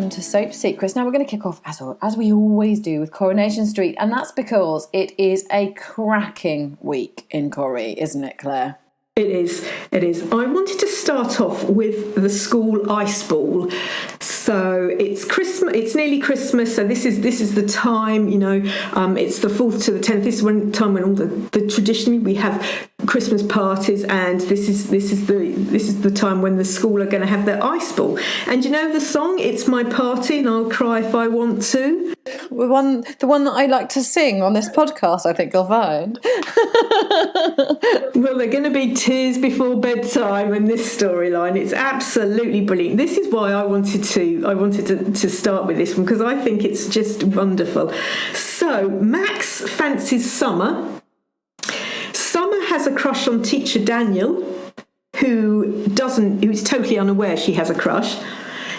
welcome to Soap Secrets. Now we're going to kick off, as we always do, with Coronation Street, and that's because it is a cracking week in Corrie, isn't it, Claire? It is. I wanted to start off with the school ice ball. So it's Christmas. It's nearly Christmas. So this is the time. It's the 4th to the 10th. This is the time when all the traditionally we have Christmas parties, and this is the time when the school are going to have their ice ball. And you know the song, "It's My Party and I'll Cry If I Want To." The one that I like to sing on this podcast, I think you'll find. Well, they're going to be tears before bedtime in this storyline. It's absolutely brilliant. This is why I wanted to start with this one, because I think it's just wonderful. So Max fancies Summer. Summer has a crush on teacher Daniel, who's totally unaware she has a crush.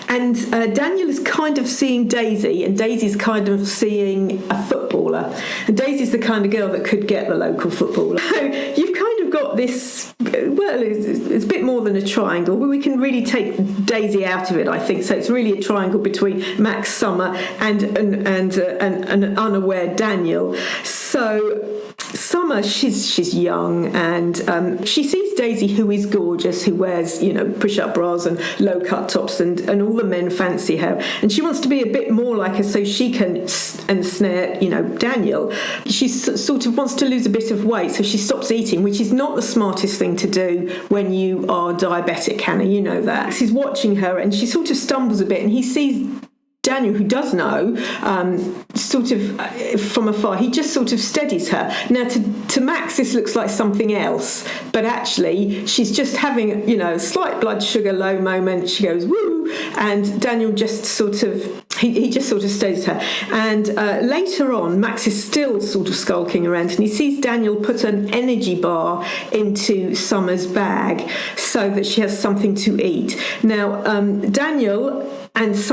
And Daniel is kind of seeing Daisy, and Daisy's kind of seeing a footballer. And Daisy's the kind of girl that could get the local footballer. So you've kind of got this, well, it's a bit more than a triangle, but we can really take Daisy out of it, I think. So it's really a triangle between Max, Summer, and an unaware Daniel. So Summer, she's young, and she sees Daisy, who is gorgeous, who wears, push-up bras and low-cut tops, and all the men fancy her. And she wants to be a bit more like her so she can ensnare, Daniel. She sort of wants to lose a bit of weight, so she stops eating, which is not the smartest thing to do when you are diabetic, Hannah, you know that. He's watching her, and she sort of stumbles a bit, and he sees Daniel, who does know, sort of from afar, he just sort of steadies her. Now, to Max, this looks like something else, but actually, she's just having, a slight blood sugar low moment. She goes, woo, and Daniel just sort of, he just sort of steadies her. And later on, Max is still sort of skulking around, and he sees Daniel put an energy bar into Summer's bag so that she has something to eat. Now, Daniel he's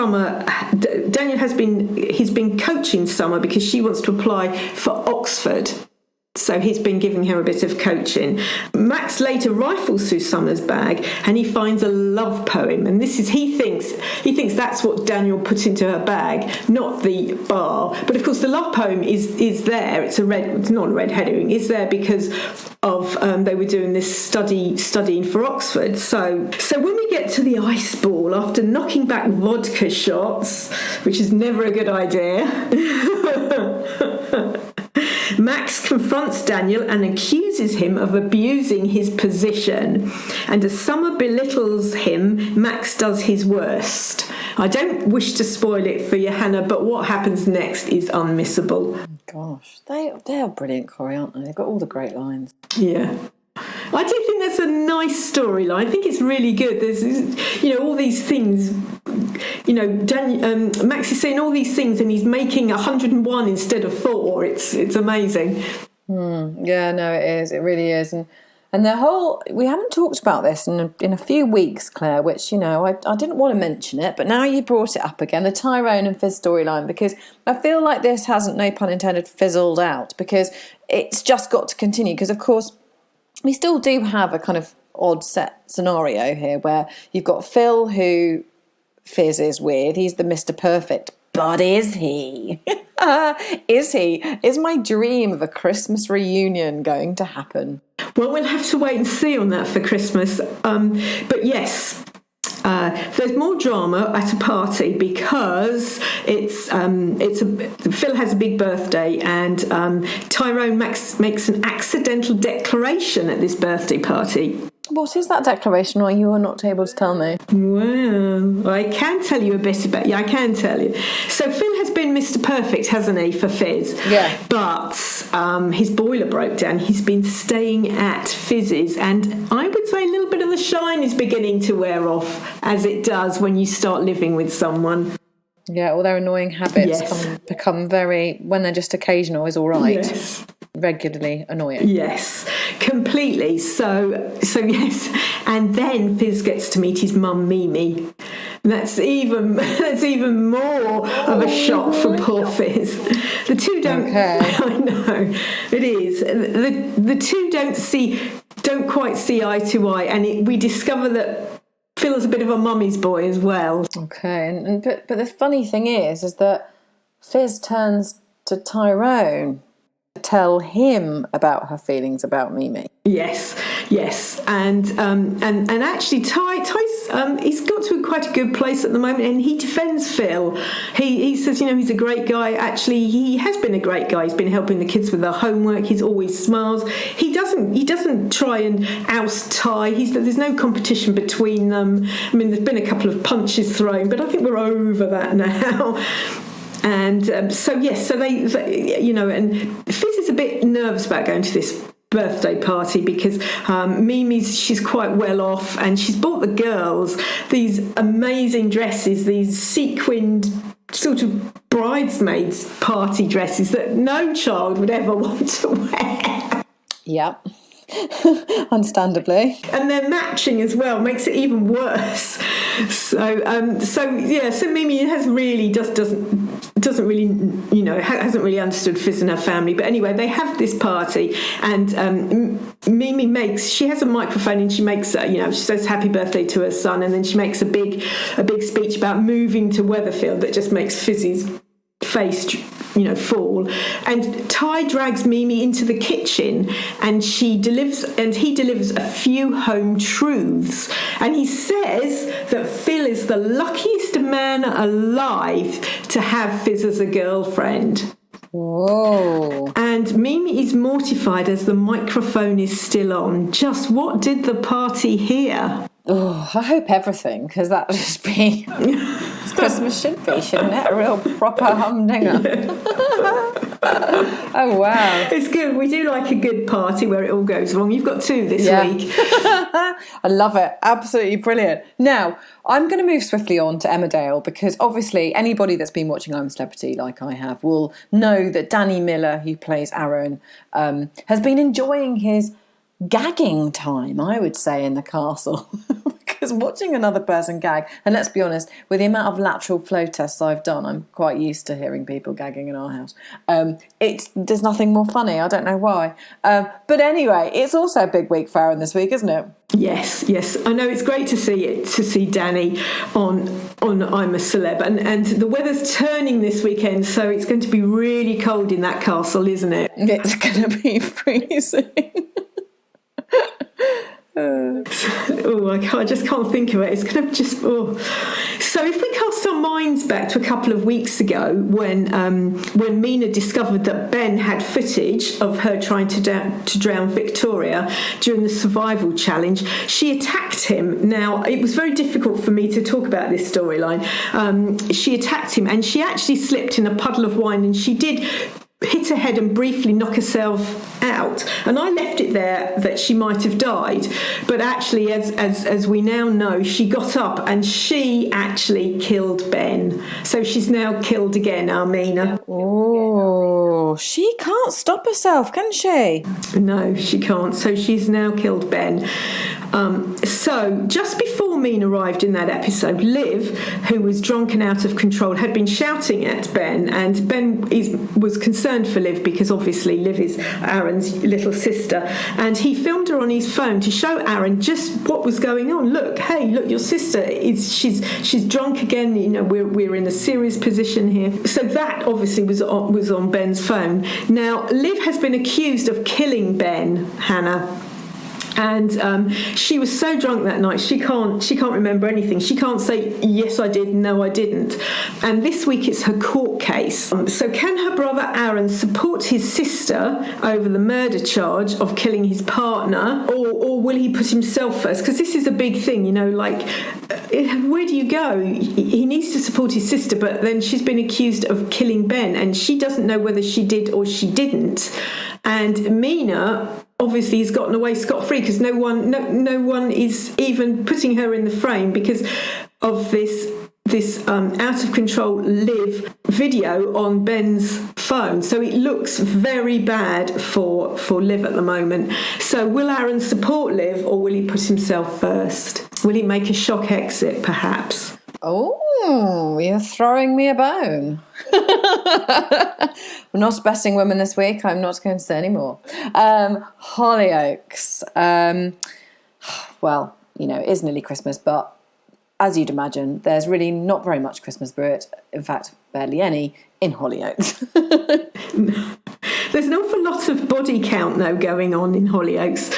been coaching Summer because she wants to apply for Oxford. So he's been giving her a bit of coaching. Max later rifles through Summer's bag and he finds a love poem. And this is, he thinks that's what Daniel put into her bag, not the bar. But of course the love poem is there. It's not a red herring. It's there because of they were doing this studying for Oxford. So when we get to the ice ball, after knocking back vodka shots, which is never a good idea, Max confronts Daniel and accuses him of abusing his position. And as Summer belittles him, Max does his worst. I don't wish to spoil it for you, Hannah, but what happens next is unmissable. Gosh, they are brilliant, Corrie, aren't they? They've got all the great lines. Yeah. I do think that's a nice storyline. I think it's really good. There's, all these things. Max is saying all these things, and he's making 101 instead of 4. It's amazing. Yeah, no, it is. It really is. And the whole, we haven't talked about this in a few weeks, Claire, which, I didn't want to mention it, but now you brought it up again, the Tyrone and Fizz storyline, because I feel like this hasn't, no pun intended, fizzled out, because it's just got to continue, because, of course, we still do have a kind of odd set scenario here where you've got Phil, who Fizz is with. He's the Mr. Perfect. But is he? Is he? Is my dream of a Christmas reunion going to happen? Well, we'll have to wait and see on that for Christmas. But yes, there's more drama at a party because Phil has a big birthday, and Tyrone makes an accidental declaration at this birthday party. What is that declaration, or you are not able to tell me? Well, I can tell you a bit about it. Yeah, I can tell you. So Phil has been Mr. Perfect, hasn't he, for Fizz? Yeah. But his boiler broke down. He's been staying at Fizz's, and I would say a little bit of the shine is beginning to wear off, as it does when you start living with someone. Yeah, all their annoying habits become very, when they're just occasional, is all right. Yes. Regularly annoying. Yes, completely. So yes, and then Fizz gets to meet his mum Mimi. That's even more of a shock for poor Fizz. The two don't. Okay. I know it is. The two don't quite see eye to eye, and we discover that Phil's a bit of a mummy's boy as well. Okay, but the funny thing is that Fizz turns to Tyrone to tell him about her feelings about Mimi. Yes, and actually, Ty's he's got to quite a good place at the moment, and he defends Phil. He says, he's a great guy. Actually, he has been a great guy. He's been helping the kids with their homework. He's always smiles. He doesn't try and oust Ty. There's no competition between them. I mean, there's been a couple of punches thrown, but I think we're over that now. And so they and Fizz is a bit nervous about going to this birthday party because she's quite well off, and she's bought the girls these amazing dresses, these sequined sort of bridesmaids party dresses that no child would ever want to wear. Yep. Understandably, and they're matching as well, makes it even worse. So Mimi hasn't really understood Fizz and her family. But anyway, they have this party, and Mimi she has a microphone, and she makes she says happy birthday to her son, and then she makes a big speech about moving to Weatherfield that just makes Fizzy's face fall. And Ty drags Mimi into the kitchen, and he delivers a few home truths, and he says that Phil is the luckiest man alive to have Fizz as a girlfriend. Whoa. And Mimi is mortified as the microphone is still on. Just what did the party hear? Oh, I hope everything, because that would just be as Christmas should be, shouldn't it? A real proper humdinger. Oh, wow. It's good. We do like a good party where it all goes wrong. You've got two this week. I love it. Absolutely brilliant. Now, I'm going to move swiftly on to Emmerdale, because obviously anybody that's been watching I'm a Celebrity like I have will know that Danny Miller, who plays Aaron, has been enjoying his gagging time, I would say, in the castle. Because watching another person gag, and let's be honest, with the amount of lateral flow tests I've done, I'm quite used to hearing people gagging in our house. There's nothing more funny. I don't know why. But anyway, it's also a big week for Aaron this week, isn't it? Yes. I know it's great to see Danny on I'm a Celeb, and the weather's turning this weekend, so it's going to be really cold in that castle, isn't it? It's going to be freezing. I just can't think of it. It's going to just... So if we cast our minds back to a couple of weeks ago when Mina discovered that Ben had footage of her trying to drown Victoria during the survival challenge, she attacked him. Now, it was very difficult for me to talk about this storyline. She attacked him, and she actually slipped in a puddle of wine, and she did hit her head and briefly knock herself out, and I left it there that she might have died, but actually as we now know, she got up and she actually killed Ben. So she's now killed again, Armina. Oh, she can't stop herself, can she? No, she can't. So she's now killed Ben. So just before Mina arrived in that episode, Liv, who was drunk and out of control, had been shouting at Ben, and Ben was concerned for Liv because obviously Liv is Aaron's little sister, and he filmed her on his phone to show Aaron just what was going on. Look, your sister she's drunk again. We're in a serious position here. So that obviously was on Ben's phone. Now Liv has been accused of killing Ben, Hannah. And she was so drunk that night, she can't remember anything. She can't say, yes, I did, no, I didn't. And this week it's her court case. So can her brother Aaron support his sister over the murder charge of killing his partner, or will he put himself first? Because this is a big thing, where do you go? He needs to support his sister, but then she's been accused of killing Ben, and she doesn't know whether she did or she didn't. And Mina obviously has gotten away scot-free because no one is even putting her in the frame because of this out of control Liv video on Ben's phone. So it looks very bad for Liv at the moment. So will Aaron support Liv, or will he put himself first? Will he make a shock exit, perhaps? Oh, you're throwing me a bone. We're not besting women this week. I'm not going to say any more. Hollyoaks. Well, it is nearly Christmas, but as you'd imagine, there's really not very much Christmas spirit. In fact, barely any in Hollyoaks. There's an awful lot of body count, though, going on in Hollyoaks.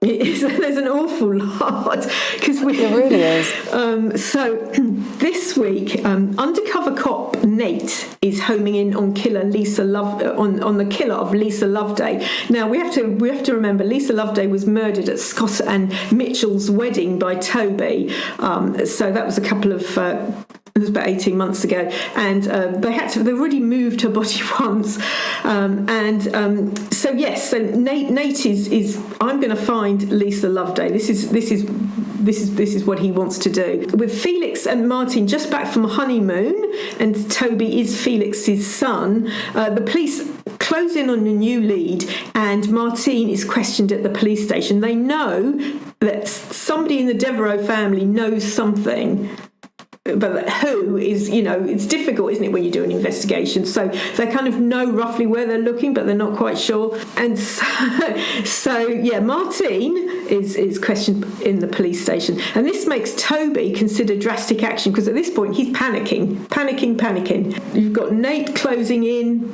There's an awful lot. It really is. So this week, undercover cop Nate is homing in on on the killer of Lisa Loveday. Now we have to remember Lisa Loveday was murdered at Scott and Mitchell's wedding by Toby. So that was it was about 18 months ago, and they already moved her body once, so Nate is I'm going to find Lisa Loveday. This is what he wants to do. With Felix and Martin just back from a honeymoon, and Toby is Felix's son, the police close in on a new lead, and Martin is questioned at the police station. They know that somebody in the Devereux family knows something. But who is, it's difficult, isn't it, when you do an investigation? So they kind of know roughly where they're looking, but they're not quite sure. And so Martin is questioned in the police station. And this makes Toby consider drastic action, because at this point he's panicking. You've got Nate closing in.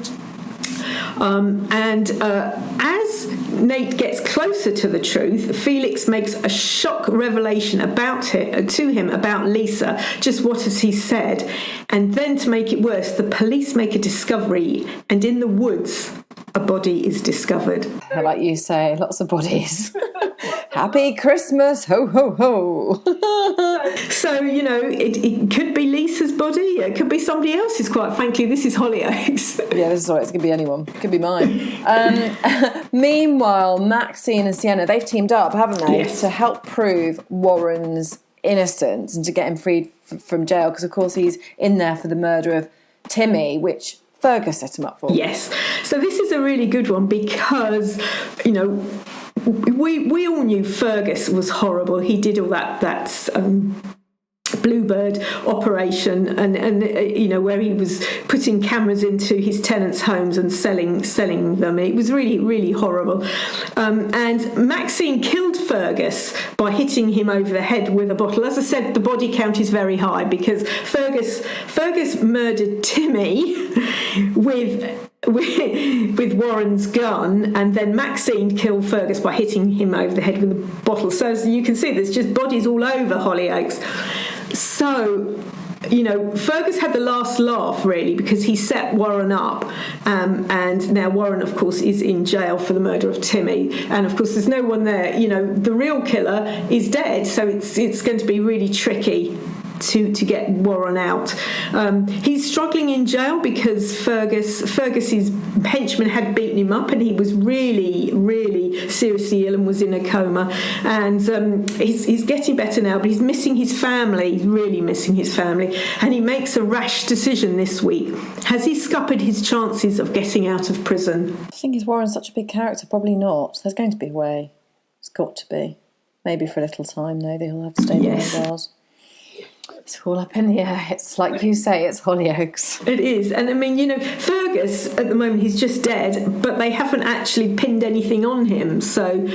As Nate gets closer to the truth, Felix makes a shock revelation to him about Lisa. Just what has he said? And then, to make it worse, the police make a discovery, and in the woods, a body is discovered. Like you say, lots of bodies. Happy Christmas, ho, ho, ho. So, it could be Lisa's body. It could be somebody else's, quite frankly. This is Hollyoaks. Yeah, this is all right. It could be anyone. It could be mine. Meanwhile, Maxine and Sienna, they've teamed up, haven't they? Yes. To help prove Warren's innocence and to get him freed from jail, because, of course, he's in there for the murder of Timmy, which Fergus set him up for. Yes. So this is a really good one because, we all knew Fergus was horrible. He did all that Bluebird operation and where he was putting cameras into his tenants' homes and selling them. It was really, really horrible. And Maxine killed Fergus by hitting him over the head with a bottle. As I said, the body count is very high because Fergus murdered Timmy with Warren's gun, and then Maxine killed Fergus by hitting him over the head with a bottle. So as you can see, there's just bodies all over Hollyoaks. So, Fergus had the last laugh, really, because he set Warren up, and now Warren, of course, is in jail for the murder of Timmy, and of course there's no one there. The real killer is dead, so it's going to be really tricky to get Warren out. He's struggling in jail because Fergus's henchman had beaten him up, and he was really, really seriously ill and was in a coma. And he's getting better now, but he's missing his family. He's really missing his family. And he makes a rash decision this week. Has he scuppered his chances of getting out of prison? I think is Warren's such a big character? Probably not. There's going to be a way. It's got to be. Maybe for a little time, though. They'll have to stay behind bars. It's all up in the air. It's like you say, it's Hollyoaks. It is. And I mean, Fergus, at the moment, he's just dead, but they haven't actually pinned anything on him. So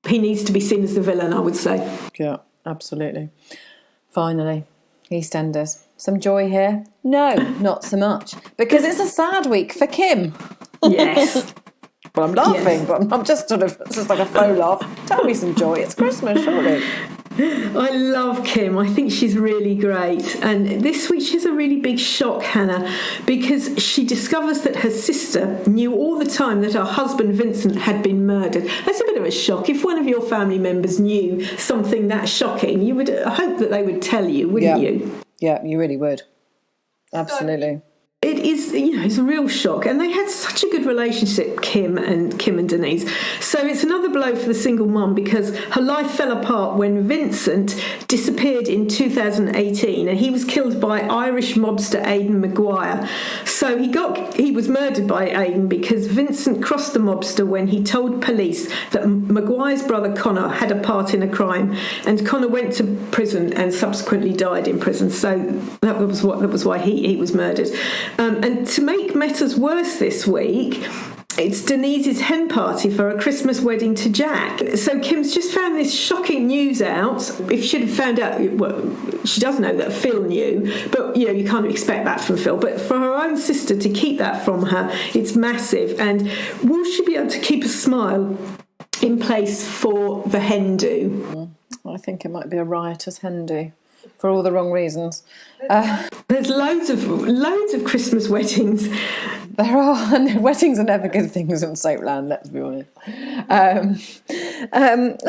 he needs to be seen as the villain, I would say. Yeah, absolutely. Finally, EastEnders. Some joy here? No, not so much. Because it's a sad week for Kim. Yes. Well, I'm laughing, but I'm just it's just like a faux laugh. Tell me some joy. It's Christmas, surely. I love Kim. I think she's really great. And this week she has a really big shock, Hannah, because she discovers that her sister knew all the time that her husband Vincent had been murdered. That's a bit of a shock. If one of your family members knew something that shocking, you would hope that they would tell you, wouldn't you? Yeah, you really would. Absolutely. It is, it's a real shock. And they had such a good relationship, Kim and Denise. So it's another blow for the single mum because her life fell apart when Vincent disappeared in 2018 and he was killed by Irish mobster Aidan Maguire. So he was murdered by Aidan because Vincent crossed the mobster when he told police that Maguire's brother Connor had a part in a crime, and Connor went to prison and subsequently died in prison. So that was why he was murdered. And to make matters worse this week, It's Denise's hen party for a Christmas wedding to Jack. So Kim's just found this shocking news out. If she'd have found out, well, she does know that Phil knew, but you can't expect that from Phil. But for her own sister to keep that from her, it's massive. And will she be able to keep a smile in place for the hen do? I think it might be a riotous hen do. For all the wrong reasons. There's loads of Christmas weddings. There are. Weddings are never good things in Soapland, let's be honest.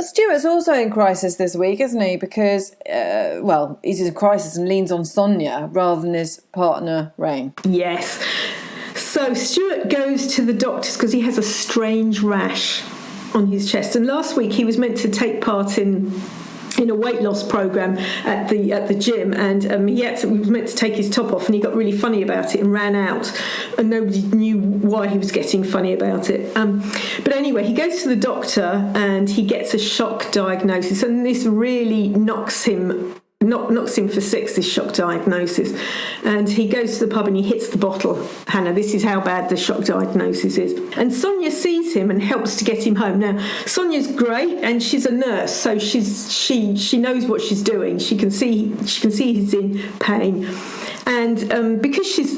Stuart's also in crisis this week, isn't he? Because, he's in crisis and leans on Sonia rather than his partner, Rain. Yes. So Stuart goes to the doctors because he has a strange rash on his chest. And last week he was meant to take part in a weight loss program at the gym, and he was meant to take his top off, and he got really funny about it and ran out, and nobody knew why he was getting funny about it. But anyway, he goes to the doctor and he gets a shock diagnosis, and this really knocks him for six, this shock diagnosis. And he goes to the pub and he hits the bottle. Hannah, this is how bad the shock diagnosis is. And Sonia sees him and helps to get him home. Now, Sonia's great, and she's a nurse, so she knows what she's doing. She can see he's in pain. And because she's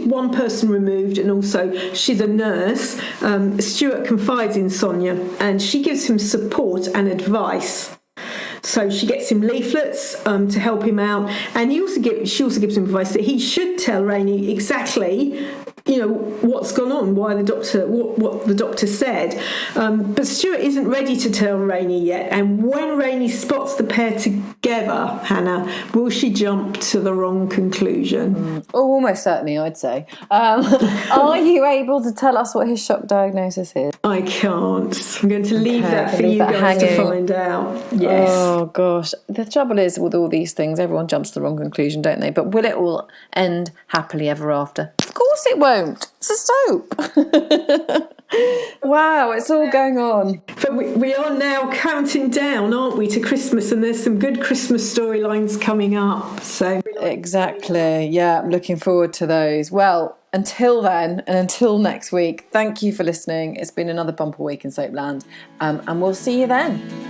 one person removed, and also she's a nurse, Stuart confides in Sonia, and she gives him support and advice. So she gets him leaflets to help him out, and she also gives him advice that he should tell Rainey exactly, what's gone on, why the doctor, what the doctor said. But Stuart isn't ready to tell Rainey yet, and when Rainey spots the pair together, Hannah, will she jump to the wrong conclusion? Oh, almost certainly, I'd say. Are you able to tell us what his shock diagnosis is? I can't. I'm going to leave that for you guys to find out. Yes. Oh, gosh. The trouble is with all these things, everyone jumps to the wrong conclusion, don't they? But will it all end happily ever after? Of course it won't. It's a soap. Wow, it's all going on. But we are now counting down, aren't we, to Christmas, and there's some good Christmas storylines coming up. So exactly. Yeah, I'm looking forward to those. Well, until then, and until next week, thank you for listening. It's been another bumper week in Soapland, and we'll see you then.